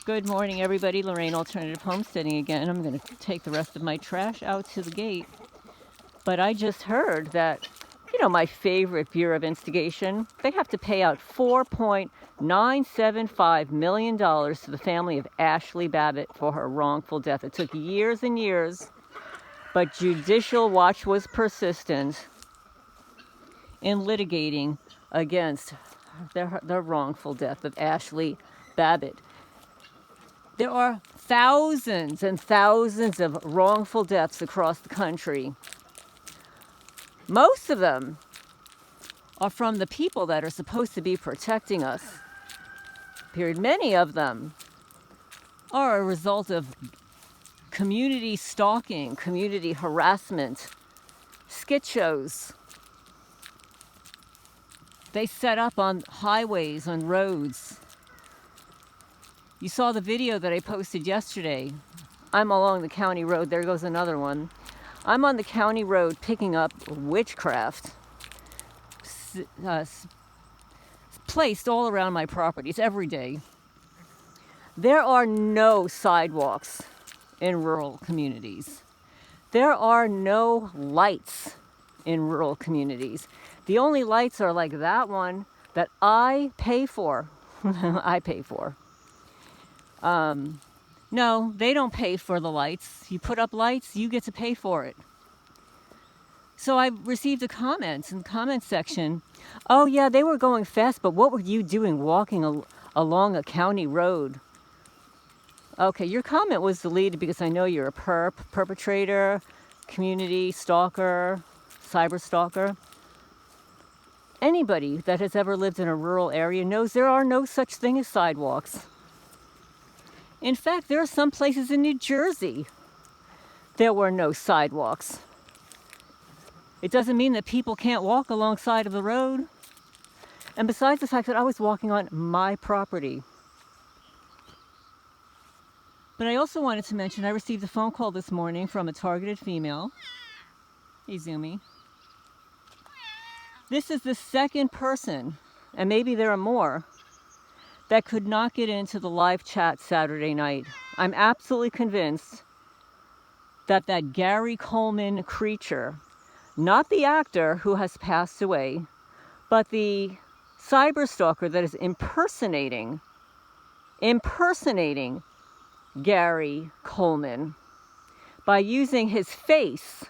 Good morning, everybody. Lorraine Alternative Homesteading again. I'm going to take the rest of my trash out to the gate. But I just heard that, my favorite Bureau of Instigation, they have to pay out $4.975 million to the family of Ashley Babbitt for her wrongful death. It took years and years, but Judicial Watch was persistent in litigating against the wrongful death of Ashley Babbitt. There are thousands and thousands of wrongful deaths across the country. Most of them are from the people that are supposed to be protecting us. Period. Many of them are a result of community stalking, community harassment, skit shows. They set up on highways, on roads. You saw the video that I posted yesterday. I'm along the county road. There goes another one. I'm on the county road picking up witchcraft placed all around my properties every day. There are no sidewalks in rural communities. There are no lights in rural communities. The only lights are like that one that I pay for. I pay for. No, they don't pay for the lights. You put up lights, you get to pay for it. So I received a comment in the comment section. Oh yeah, they were going fast, but what were you doing walking along a county road? Okay, your comment was deleted because I know you're a perpetrator, community stalker, cyberstalker. Anybody that has ever lived in a rural area knows there are no such thing as sidewalks. In fact, there are some places in New Jersey there were no sidewalks. It doesn't mean that people can't walk alongside of the road. And besides the fact that I was walking on my property. But I also wanted to mention I received a phone call this morning from a targeted female. Hey, Zoomy. This is the second person, and maybe there are more, that could not get into the live chat Saturday night. I'm absolutely convinced that Gary Coleman creature, not the actor who has passed away, but the cyberstalker that is impersonating Gary Coleman by using his face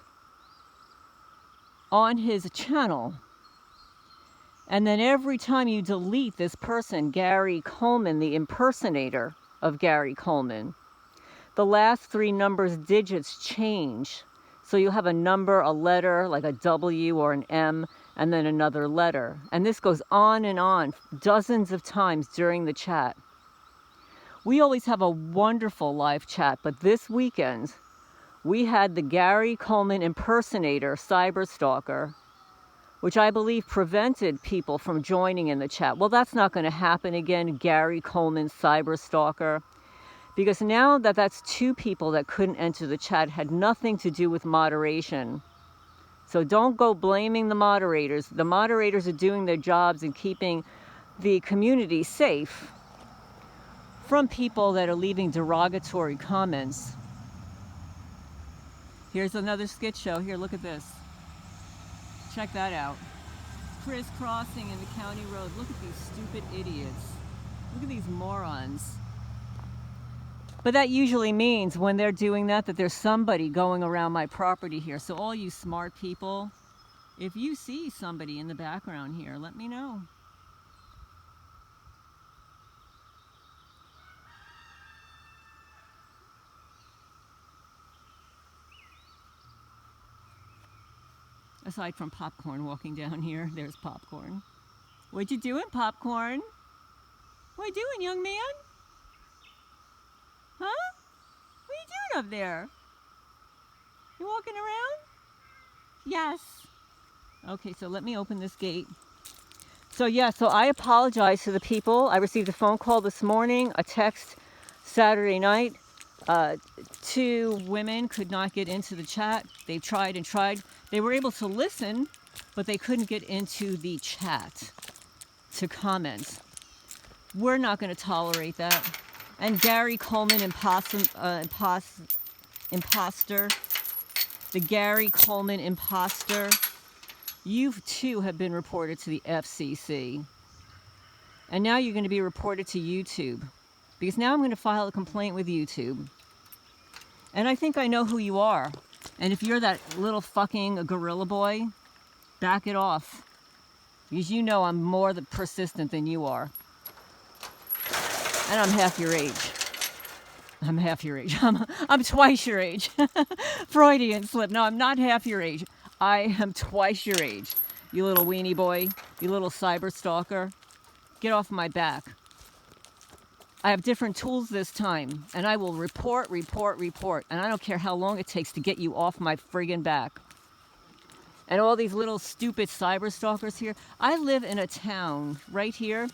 on his channel. And then every time you delete this person, Gary Coleman, the impersonator of Gary Coleman, the last three digits change. So you'll have a number, a letter, like a W or an M, and then another letter. And this goes on, dozens of times during the chat. We always have a wonderful live chat, but this weekend, we had the Gary Coleman impersonator, cyberstalker, which I believe prevented people from joining in the chat. Well, that's not going to happen again, Gary Coleman, cyberstalker, because now that's two people that couldn't enter the chat, had nothing to do with moderation. So don't go blaming the moderators. The moderators are doing their jobs and keeping the community safe from people that are leaving derogatory comments. Here's another skit show. Here, look at this. Check that out. Crisscrossing in the county road. Look at these stupid idiots. Look at these morons. But that usually means when they're doing that there's somebody going around my property here. So all you smart people, if you see somebody in the background here, let me know. Aside from Popcorn walking down here, there's Popcorn. What you doing, Popcorn? What you doing, young man? Huh? What are you doing up there? You walking around? Yes. Okay, so let me open this gate. So I apologize to the people. I received a phone call this morning, a text Saturday night. Two women could not get into the chat. They tried and tried. They were able to listen, but they couldn't get into the chat to comment. We're not going to tolerate that. And Gary Coleman, imposter, the Gary Coleman imposter, you too have been reported to the FCC. And now you're going to be reported to YouTube. Because now I'm going to file a complaint with YouTube. And I think I know who you are. And if you're that little fucking gorilla boy, back it off. Because you know I'm more persistent than you are. And I'm half your age. I'm half your age. I'm twice your age. Freudian slip. No, I'm not half your age. I am twice your age. You little weenie boy. You little cyberstalker. Get off my back. I have different tools this time, and I will report, and I don't care how long it takes to get you off my friggin' back. And all these little stupid cyberstalkers here. I live in a town right here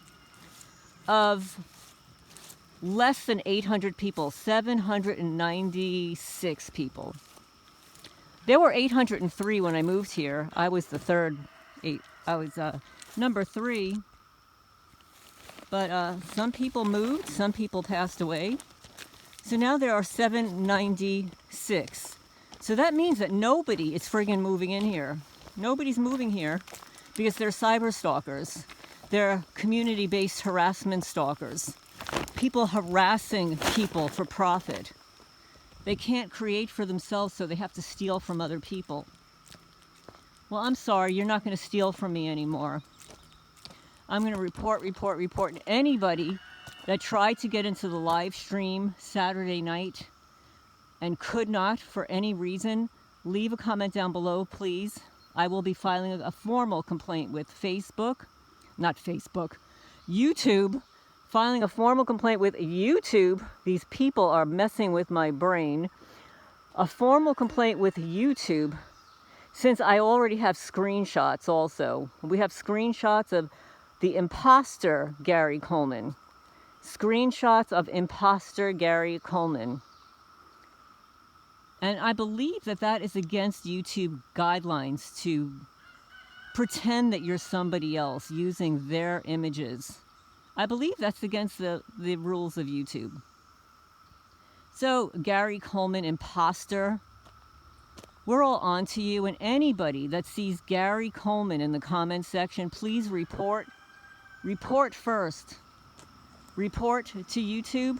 of less than 800 people, 796 people. There were 803 when I moved here. I was the third. I was number 3. But some people moved, some people passed away. So now there are 796. So that means that nobody is friggin' moving in here. Nobody's moving here because they're cyberstalkers. They're community-based harassment stalkers. People harassing people for profit. They can't create for themselves, so they have to steal from other people. Well, I'm sorry, you're not going to steal from me anymore. I'm going to report anybody that tried to get into the live stream Saturday night and could not for any reason. Leave a comment down below, please. I will be filing a formal complaint with YouTube. Filing a formal complaint with YouTube. These people are messing with my brain. A formal complaint with YouTube, since I already have screenshots also. We have screenshots of the imposter Gary Coleman. Screenshots of imposter Gary Coleman. And I believe that that is against YouTube guidelines to pretend that you're somebody else using their images. I believe that's against the rules of YouTube. So, Gary Coleman, imposter, we're all on to you. And anybody that sees Gary Coleman in the comment section, please report. Report first. Report to YouTube.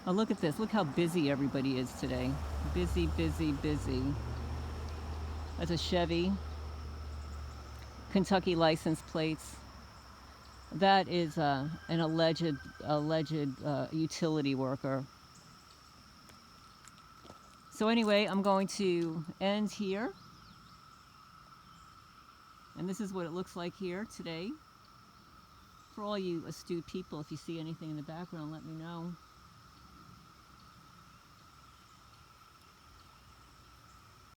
Oh, look at this. Look how busy everybody is today. Busy, busy, busy. That's a Chevy. Kentucky license plates. That is an alleged utility worker. So anyway, I'm going to end here. And this is what it looks like here today. For all you astute people, if you see anything in the background, let me know.